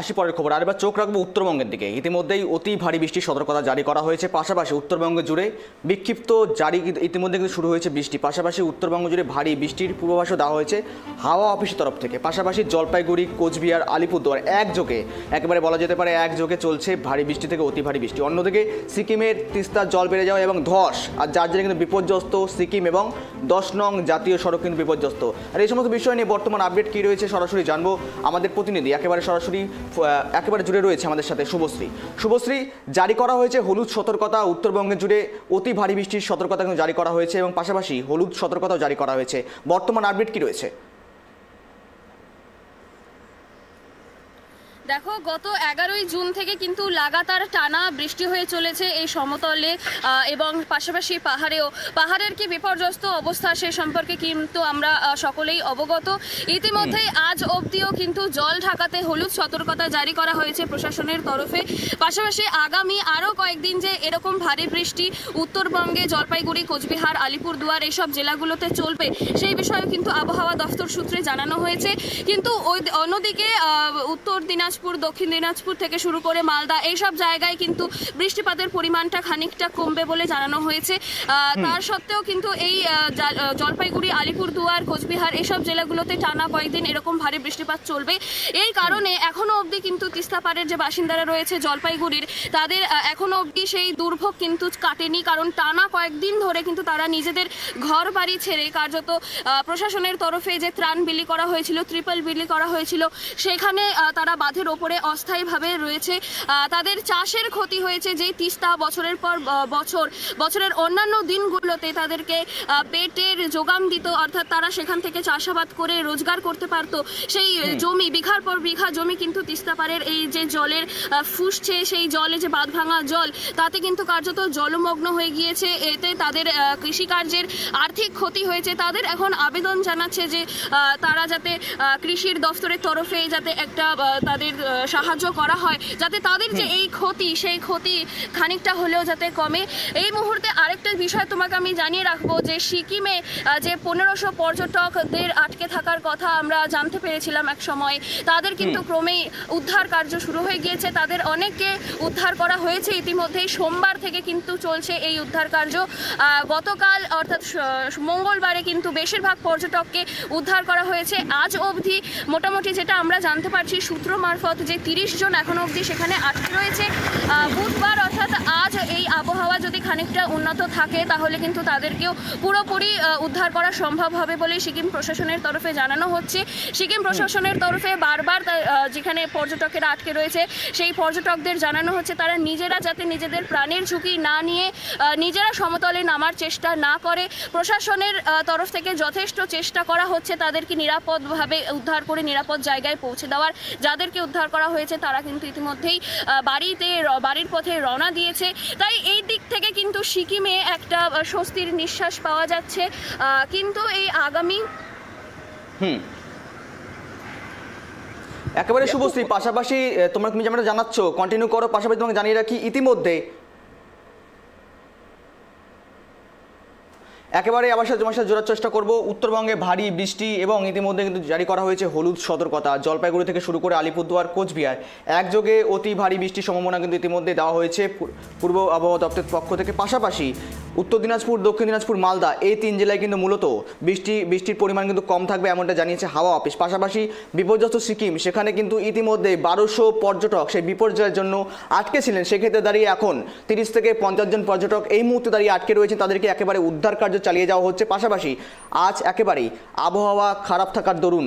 আসি পরের খবর। আর এবার চোখ রাখবো উত্তরবঙ্গের দিকে। ইতিমধ্যেই অতি ভারী বৃষ্টির সতর্কতা জারি করা হয়েছে। পাশাপাশি উত্তরবঙ্গ জুড়ে বিক্ষিপ্ত জারি ইতিমধ্যে কিন্তু শুরু হয়েছে বৃষ্টি। পাশাপাশি উত্তরবঙ্গ জুড়ে ভারী বৃষ্টির পূর্বাভাসও দেওয়া হয়েছে হাওয়া অফিসের তরফ থেকে। পাশাপাশি জলপাইগুড়ি, কোচবিহার, আলিপুরদুয়ার একযোগে একেবারে বলা যেতে পারে একযোগে চলছে ভারী বৃষ্টি থেকে অতি ভারী বৃষ্টি। অন্যদিকে সিকিমের তিস্তার জল বেড়ে যাওয়া এবং ধস আর যার জন্য কিন্তু বিপর্যস্ত সিকিম এবং 10 নং জাতীয় সড়ক কিন্তু বিপর্যস্ত। আর এই সমস্ত বিষয় নিয়ে বর্তমান আপডেট কী রয়েছে সরাসরি জানবো। আমাদের প্রতিনিধি একেবারে সরাসরি একেবারে জুড়ে রয়েছে আমাদের সাথে শুভশ্রী। শুভশ্রী, জারি করা হয়েছে হলুদ সতর্কতা উত্তরবঙ্গে জুড়ে অতি ভারী বৃষ্টির সতর্কতা কিন্তু জারি করা হয়েছে এবং পাশাপাশি হলুদ সতর্কতাও জারি করা হয়েছে। বর্তমান আপডেট কি রয়েছে? দেখো, গত 11ই জুন থেকে কিন্তু লাগাতার টানা বৃষ্টি হয়ে চলেছে এই সমতলে এবং পাশাপাশি পাহাড়ের কি বিপর্যস্ত অবস্থা সে সম্পর্কে কিন্তু আমরা সকলেই অবগত। ইতিমধ্যেই আজ অবধিও কিন্তু জল ঢাকাতে হলুদ সতর্কতা জারি করা হয়েছে প্রশাসনের তরফে। পাশাপাশি আগামী আরও কয়েকদিন যে এরকম ভারী বৃষ্টি উত্তরবঙ্গে জলপাইগুড়ি, কোচবিহার, আলিপুরদুয়ার এইসব জেলাগুলোতে চলবে সেই বিষয়ে কিন্তু আবহাওয়া দফতর সূত্রে জানানো হয়েছে। কিন্তু অন্যদিকে উত্তর দিনাজপুর, দক্ষিণ দিনাজপুর থেকে শুরু করে মালদা এইসব জায়গায় কিন্তু বৃষ্টিপাতের পরিমাণটা খানিকটা কমবে বলে জানানো হয়েছে। তার সত্ত্বেও কিন্তু এই জলপাইগুড়ি, আলিপুরদুয়ার, কোচবিহার এইসব জেলাগুলোতে টানা কয়েকদিন এরকম ভারী বৃষ্টিপাত চলবে। এই কারণে এখনো অবধি কিন্তু তিস্তা পাড়ের যে বাসিন্দারা রয়েছে জলপাইগুড়ির, তাদের এখনো অবধি সেই দুর্ভোগ কিন্তু কাটেনি। কারণ টানা কয়েকদিন ধরে কিন্তু তারা নিজেদের ঘর বাড়ি ছেড়ে কার্যত প্রশাসনের তরফে যে ত্রাণ বিলি করা হয়েছিল, ত্রিপল বিলি করা হয়েছিল, সেখানে তারা বাঁধের ওপরে অস্থায়ীভাবে রয়েছে। তাদের চাষের ক্ষতি হয়েছে, যেই তিস্তা বছরের পর বছরের অন্যান্য দিনগুলোতে তাদেরকে পেটের যোগান দিত, অর্থাৎ তারা সেখান থেকে চাষাবাদ করে রোজগার করতে পারতো। সেই জমি বিঘার পর বিঘা জমি কিন্তু তিস্তা পাড়ের এই যে জলের ফুসছে, সেই জলে যে বাঁধ ভাঙা জল, তাতে কিন্তু কার্যত জলমগ্ন হয়ে গিয়েছে। এতে তাদের কৃষিকার্যের আর্থিক ক্ষতি হয়েছে। তাদের এখন আবেদন জানাচ্ছে যে তারা যাতে কৃষির দফতরের তরফে যাতে একটা তাদের সাহায্য করা হয়, যাতে তাদের যে এই ক্ষতি, সেই ক্ষতি খানিকটা হলেও যাতে কমে। এই মুহূর্তে আরেকটা বিষয় তোমাকে আমি জানিয়ে রাখবো যে সিকিমে যে 1500 পর্যটকদের আটকে থাকার কথা আমরা জানতে পেরেছিলাম এক সময়, তাদের কিন্তু ক্রমেই উদ্ধার কার্য শুরু হয়ে গিয়েছে। তাদের অনেককে উদ্ধার করা হয়েছে ইতিমধ্যেই। সোমবার থেকে কিন্তু চলছে এই উদ্ধার কার্য। গতকাল অর্থাৎ মঙ্গলবারে কিন্তু বেশিরভাগ পর্যটককে উদ্ধার করা হয়েছে। আজ অবধি মোটামুটি যেটা আমরা জানতে পারছি সূত্র মারফত, যে 30 জন এখনো অবধি সেখানে আটকে রয়েছে। বুধবার অর্থাৎ আজ এই আবহাওয়া যদি খানিকটা উন্নত থাকে তাহলে কিন্তু তাদেরকেও পুরোপুরি উদ্ধার করা সম্ভব হবে বলে সিকিম প্রশাসনের তরফে জানানো হচ্ছে। সিকিম প্রশাসনের তরফে বারবার যেখানে পর্যটকেরা আটকে রয়েছে সেই পর্যটকদের জানানো হচ্ছে তারা নিজেরা যাতে নিজেদের প্রাণের ঝুঁকি না নিয়ে নিজেরা সমতলে নামার চেষ্টা না করে। প্রশাসনের তরফ থেকে যথেষ্ট চেষ্টা করা হচ্ছে তাদেরকে নিরাপদভাবে উদ্ধার করে নিরাপদ জায়গায় পৌঁছে দেওয়ার। যাদেরকে উদ্ধার করা হয়েছে তারা কিন্তু ইতিমধ্যেই বাড়ির পথে রওনা দিয়েছে। তাই এই দিক থেকে কিন্তু সিকিমে একটা স্বস্তির নিঃশ্বাস পাওয়া যাচ্ছে। কিন্তু এই আগামী একেবারে শুভশ্রী, পাশাপাশি তুমি যেমনটা জানাচ্ছ কন্টিনিউ করো। পাশাপাশি তোমাকে জানিয়ে রাখি ইতিমধ্যে একেবারে আবার সাথে তোমার সাথে জোড়ার চেষ্টা করবো। উত্তরবঙ্গে ভারী বৃষ্টি এবং ইতিমধ্যে কিন্তু জারি করা হয়েছে হলুদ সতর্কতা। জলপাইগুড়ি থেকে শুরু করে আলিপুরদুয়ার, কোচবিহার একযোগে অতি ভারী বৃষ্টির সম্ভাবনা কিন্তু ইতিমধ্যে দেওয়া হয়েছে পূর্ব আবহাওয়া দপ্তরের পক্ষ থেকে। পাশাপাশি উত্তর দিনাজপুর, দক্ষিণ দিনাজপুর, মালদা এই 3 জেলায় কিন্তু মূলত বৃষ্টির পরিমাণ কিন্তু কম থাকবে এমনটা জানিয়েছে হাওয়া অফিস। পাশাপাশি বিপর্যস্ত সিকিম, সেখানে কিন্তু ইতিমধ্যে 1200 পর্যটক সেই বিপর্যয়ের জন্য আটকে ছিলেন। সেক্ষেত্রে দাঁড়িয়ে এখন 30 থেকে 50 জন পর্যটক এই মুহূর্তে দাঁড়িয়ে আটকে রয়েছে। তাদেরকে একেবারে উদ্ধার কার্য চালিয়ে যাওয়া হচ্ছে। পাশাপাশি আজ একেবারেই আবহাওয়া খারাপ থাকার দরুন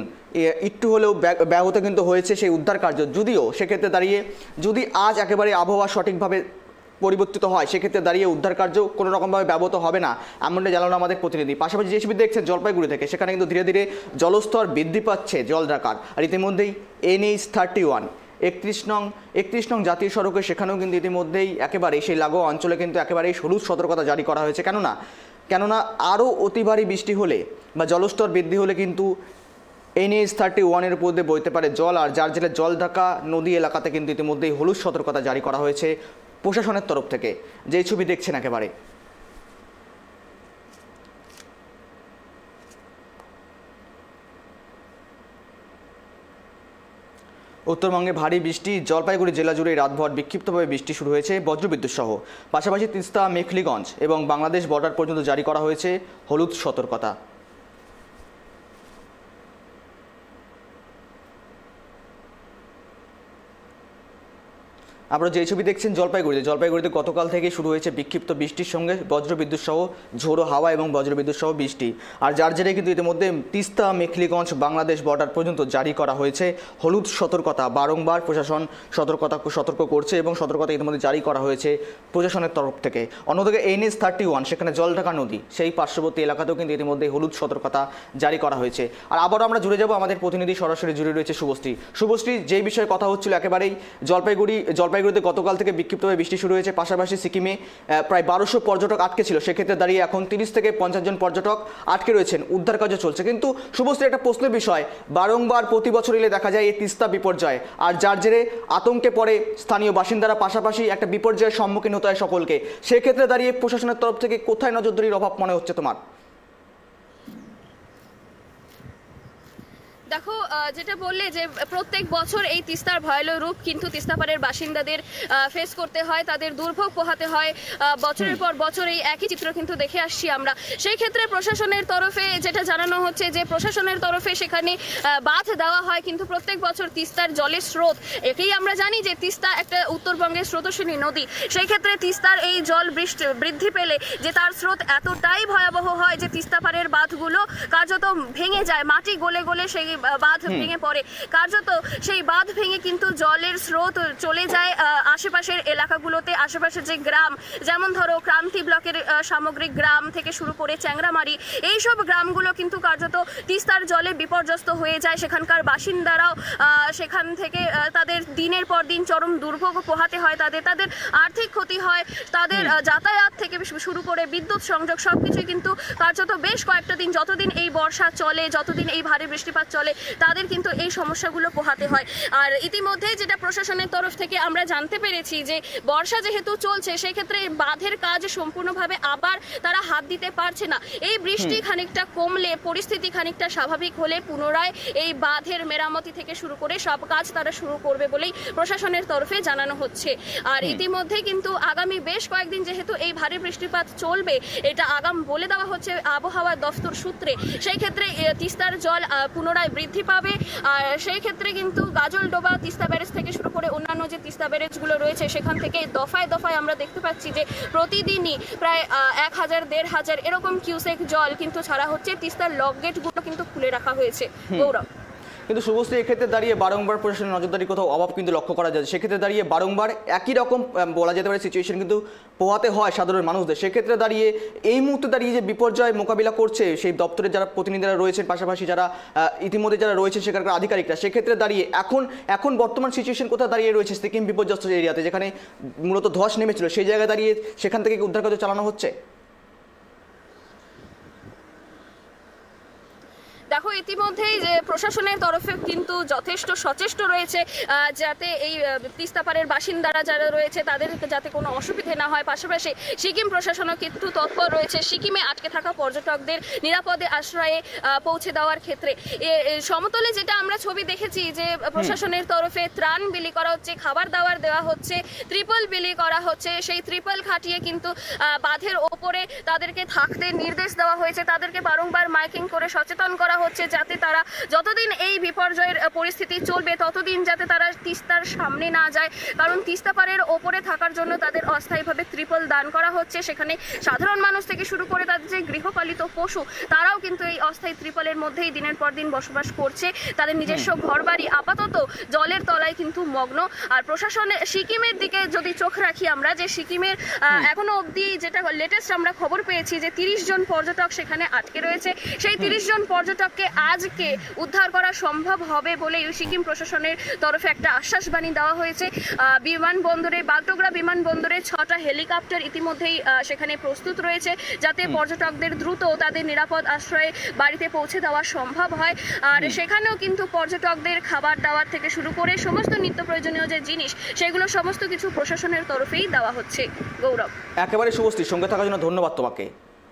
একটু হলেও ব্যাহত কিন্তু হয়েছে সেই উদ্ধার কার্য। যদিও সেক্ষেত্রে দাঁড়িয়ে যদি আজ একেবারে আবহাওয়া সঠিকভাবে পরিবর্তিত হয় সেক্ষেত্রে দাঁড়িয়ে উদ্ধার কার্য কোনো রকমভাবে ব্যাহত হবে না এমনটা জানানো আমাদের প্রতিনিধি। পাশাপাশি যে ছবি দেখছেন জলপাইগুড়ি থেকে, সেখানে কিন্তু ধীরে ধীরে জলস্তর বৃদ্ধি পাচ্ছে জল ঢাকার। আর ইতিমধ্যেই NH 31 31 নং জাতীয় সড়কে সেখানেও কিন্তু ইতিমধ্যেই একেবারে সেই লাগোয়া অঞ্চলে কিন্তু একেবারেই হলুদ সতর্কতা জারি করা হয়েছে। কেননা আরও অতি ভারী বৃষ্টি হলে বা জলস্তর বৃদ্ধি হলে কিন্তু NH 31 উপর দিয়ে বইতে পারে জল। আর যার জেলে জলঢাকা নদী এলাকাতে কিন্তু ইতিমধ্যেই হলুদ সতর্কতা জারি করা হয়েছে প্রশাসনের তরফ থেকে। যে ছবি দেখছেন একেবারে উত্তরবঙ্গে ভারী বৃষ্টি, জলপাইগুড়ি জেলা জুড়ে রাতভর বিক্ষিপ্তভাবে বৃষ্টি শুরু হয়েছে বজ্রবিদ্যুৎ সহ। পাশাপাশি তিস্তা, মেখলিগঞ্জ এবং বাংলাদেশ বর্ডার পর্যন্ত জারি করা হয়েছে হলুদ সতর্কতা। আপনারা যে ছবি দেখছেন জলপাইগুড়িতে গতকাল থেকে শুরু হয়েছে বিক্ষিপ্ত বৃষ্টির সঙ্গে বজ্রবিদ্যুৎ সহ ঝোড়ো হাওয়া এবং বজ্রবিদ্যুৎ সহ বৃষ্টি। আর যার জেরে কিন্তু ইতিমধ্যে তিস্তা, মেখলিগঞ্জ, বাংলাদেশ বর্ডার পর্যন্ত জারি করা হয়েছে হলুদ সতর্কতা। বারংবার প্রশাসন সতর্ক করছে এবং সতর্কতা ইতিমধ্যে জারি করা হয়েছে প্রশাসনের তরফ থেকে। অন্যদিকে NH-31 সেখানে জলঢাকা নদী, সেই পার্শ্ববর্তী এলাকাতেও কিন্তু ইতিমধ্যে হলুদ সতর্কতা জারি করা হয়েছে। আর আবারও আমরা জুড়ে যাব, আমাদের প্রতিনিধি সরাসরি জুড়ে রয়েছে শুভশ্রী। যেই বিষয়ে কথা হচ্ছিল একেবারেই জলপাইগুড়িতে গতকাল থেকে বিক্ষিপ্তভাবে বৃষ্টি শুরু হয়েছে। পাশাপাশি সিকিমে প্রায় 1200 পর্যটক আটকে ছিল, সেক্ষেত্রে দাঁড়িয়ে এখন 30 থেকে 50 জন পর্যটক আটকে রয়েছেন, উদ্ধার কার্য চলছে। কিন্তু শুভশ্রী, একটা প্রশ্নের বিষয়, বারংবার প্রতি বছর এলে দেখা যায় এই তিস্তা বিপর্যয়, আর যার জেরে আতঙ্কে পড়ে স্থানীয় বাসিন্দারা, পাশাপাশি একটা বিপর্যয়ের সম্মুখীন হতে হয় সকলকে। সেক্ষেত্রে দাঁড়িয়ে প্রশাসনের তরফ থেকে কোথায় নজরদারির অভাব মনে হচ্ছে তোমার? দেখো, যেটা বললে যে প্রত্যেক বছর এই তিস্তার ভয়াবহ রূপ কিন্তু তিস্তাপাড়ের বাসিন্দাদের ফেস করতে হয়, তাদের দুর্ভোগ পোহাতে হয়। বছরের পর বছর এই একই চিত্র কিন্তু দেখে আসছি আমরা। সেই ক্ষেত্রে প্রশাসনের তরফে যেটা জানানো হচ্ছে যে প্রশাসনের তরফে সেখানে বাঁধ দেওয়া হয়, কিন্তু প্রত্যেক বছর তিস্তার জলের স্রোত, একেই আমরা জানি যে তিস্তা একটা উত্তরবঙ্গের স্রোতস্বিনী নদী। সেই ক্ষেত্রে তিস্তার এই জল বৃদ্ধি পেলে যে তার স্রোত এতটাই ভয়াবহ হয় যে তিস্তাপাড়ের বাঁধগুলো কার্যত ভেঙে যায়, মাটি গলে গলে সেই বাঁধ ভেঙে পড়ে। কার্যত সেই বাঁধ ভেঙে কিন্তু জলের স্রোত চলে যায় আশেপাশের এলাকাগুলোতে। আশেপাশের যে গ্রাম, যেমন ধরো ক্রান্তি ব্লকের সামগ্রিক গ্রাম থেকে শুরু করে চ্যাংরামারি, এইসব গ্রামগুলো কিন্তু কার্যত তিস্তার জলে বিপর্যস্ত হয়ে যায়। সেখানকার বাসিন্দারাও সেখান থেকে তাদের দিনের পর দিন চরম দুর্ভোগ পোহাতে হয়, তাদের আর্থিক ক্ষতি হয়, তাদের যাতায়াত থেকে শুরু করে বিদ্যুৎ সংযোগ সবকিছুই কিন্তু কার্যত বেশ কয়েকটা দিন, যতদিন এই বর্ষা চলে, যতদিন এই ভারী বৃষ্টিপাত চলে, তাদের কিন্তু এই সমস্যাগুলো পোহাতে হয়। আর ইতিমধ্যে যেটা প্রশাসনের তরফ থেকে আমরা জানতে পেরেছি যে বর্ষা যেহেতু চলছে, সেই ক্ষেত্রে বাঁধের কাজ সম্পূর্ণভাবে আবার তারা হাত দিতে পারছে না। এই বৃষ্টি খানিকটা কমলে, পরিস্থিতি খানিকটা স্বাভাবিক হলে পুনরায় এই বাঁধের মেরামতি থেকে শুরু করে সব কাজ তারা শুরু করবে বলেই প্রশাসনের তরফে জানানো হচ্ছে। আর ইতিমধ্যে কিন্তু আগামী বেশ কয়েকদিন যেহেতু এই ভারী বৃষ্টিপাত চলবে, এটা আগাম বলে দেওয়া হচ্ছে আবহাওয়া দফতর সূত্রে। সেই ক্ষেত্রে তিস্তার জল পুনরায় বৃদ্ধি পাবে। আর সেই ক্ষেত্রে কিন্তু গাজলডোবা তিস্তা ব্যারেজ থেকে শুরু করে অন্যান্য যে তিস্তা ব্যারেজগুলো রয়েছে, সেখান থেকে দফায় দফায় আমরা দেখতে পাচ্ছি যে প্রতিদিনই প্রায় 1000-1500 এরকম কিউসেক জল কিন্তু ছাড়া হচ্ছে। তিস্তার লক গেটগুলো কিন্তু খুলে রাখা হয়েছে। গৌরব, কিন্তু শুভশ্রী, এক্ষেত্রে দাঁড়িয়ে বারংবার প্রশাসনের নজরদারি কোথাও অভাব কিন্তু লক্ষ্য করা যায়। সেক্ষেত্রে দাঁড়িয়ে বারংবার একই রকম বলা যেতে পারে সিচুয়েশন কিন্তু পোহাতে হয় সাধারণ মানুষদের। সেক্ষেত্রে দাঁড়িয়ে এই মুহূর্তে দাঁড়িয়ে যে বিপর্যয় মোকাবিলা করছে সেই দপ্তরের যারা প্রতিনিধিরা রয়েছেন, পাশাপাশি যারা ইতিমধ্যে যারা রয়েছেন সেখানকার আধিকারিকরা, সেক্ষেত্রে দাঁড়িয়ে এখন বর্তমান সিচুয়েশন কোথায় দাঁড়িয়ে রয়েছে সিকিম বিপর্যস্ত এরিয়াতে, যেখানে মূলত ধস নেমেছিল, সেই জায়গায় দাঁড়িয়ে সেখান থেকে উদ্ধার কাজ চালানো হচ্ছে? দেখো, ইতিমধ্যেই যে প্রশাসনের তরফে কিন্তু যথেষ্ট সচেষ্ট রয়েছে যাতে এই তিস্তাপাড়ের বাসিন্দারা যারা রয়েছে তাদের যাতে কোনো অসুবিধে না হয়। পাশাপাশি সিকিম প্রশাসনও কিন্তু তৎপর রয়েছে সিকিমে আটকে থাকা পর্যটকদের নিরাপদে আশ্রয়ে পৌঁছে দেওয়ার ক্ষেত্রে। সমতলে যেটা আমরা ছবি দেখেছি যে প্রশাসনের তরফে ত্রাণ বিলি করা হচ্ছে, খাবার দাবার দেওয়া হচ্ছে, ত্রিপল বিলি করা হচ্ছে। সেই ত্রিপল খাটিয়ে কিন্তু বাঁধের ওপরে তাদেরকে থাকতে নির্দেশ দেওয়া হয়েছে। তাদেরকে বারংবার মাইকিং করে সচেতন করা হচ্ছে যাতে তারা যতদিন এই বিপর্যয়ের পরিস্থিতি চলবে ততদিন যাতে তারা তিস্তার সামনে না যায়। কারণ তিস্তাপাড়ের ওপরে থাকার জন্য তাদের অস্থায়ীভাবে ত্রিপল দান করা হচ্ছে। সেখানে সাধারণ মানুষ থেকে শুরু করে তাদের যে গৃহপালিত পশু, তারাও কিন্তু এই অস্থায়ী ত্রিপলের মধ্যেই দিনের পর দিন বসবাস করছে। তাদের নিজস্ব ঘরবাড়ি আপাতত জলের তলায় কিন্তু মগ্ন। আর প্রশাসনের সিকিমের দিকে যদি চোখ রাখি আমরা, যে সিকিমের এখনো অবধি যেটা লেটেস্ট আমরা খবর পেয়েছি যে 30 জন পর্যটক সেখানে আটকে রয়েছে। সেই 30 জন পর্যটককে আজকে উদ্ধার করা সম্ভব হবে বলে সিকিম প্রশাসনের তরফে একটা আশ্বাসবাণী দেওয়া হয়েছে। বিমানবন্দরে, বাগডোগরা বিমানবন্দরে 6টা হেলিকপ্টার ইতিমধ্যেই সেখানে প্রস্তুত রয়েছে যাতে পর্যটকদের দ্রুত তাদের নিরাপদ আশ্রয়ে বাড়িতে পৌঁছে দেওয়া সম্ভব হয়। আর সেখানেও কিন্তু পর্যটকদের খাবার দাবার থেকে শুরু করে সমস্ত নিত্য প্রয়োজনীয় যে জিনিস, সেগুলো সমস্ত কিছু প্রশাসনের তরফেই দেওয়া হচ্ছে। গৌরব, একেবারে শুভশ্রী, সঙ্গে থাকার জন্য ধন্যবাদ তোমাকে।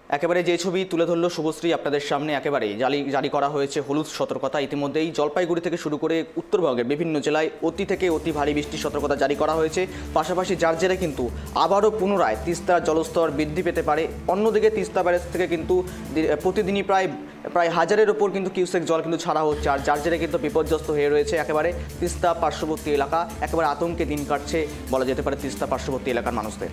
একেবারে যে ছবি তুলে ধরলো শুভশ্রী আপনাদের সামনে, একেবারে জারি করা হয়েছে হলুদ সতর্কতা। ইতিমধ্যেই জলপাইগুড়ি থেকে শুরু করে উত্তরবঙ্গের বিভিন্ন জেলায় অতি থেকে অতি ভারী বৃষ্টির সতর্কতা জারি করা হয়েছে। পাশাপাশি যার জেরে কিন্তু আবারও পুনরায় তিস্তার জলস্তর বৃদ্ধি পেতে পারে। অন্যদিকে তিস্তা ব্যারেজ থেকে কিন্তু প্রতিদিনই প্রায় হাজারের ওপর কিন্তু কিউসেক জল কিন্তু ছাড়া হচ্ছে, আর যার জেরে কিন্তু বিপর্যস্ত হয়ে রয়েছে একেবারে তিস্তা পার্শ্ববর্তী এলাকা। একেবারে আতঙ্কে দিন কাটছে বলা যেতে পারে তিস্তা পার্শ্ববর্তী এলাকার মানুষদের।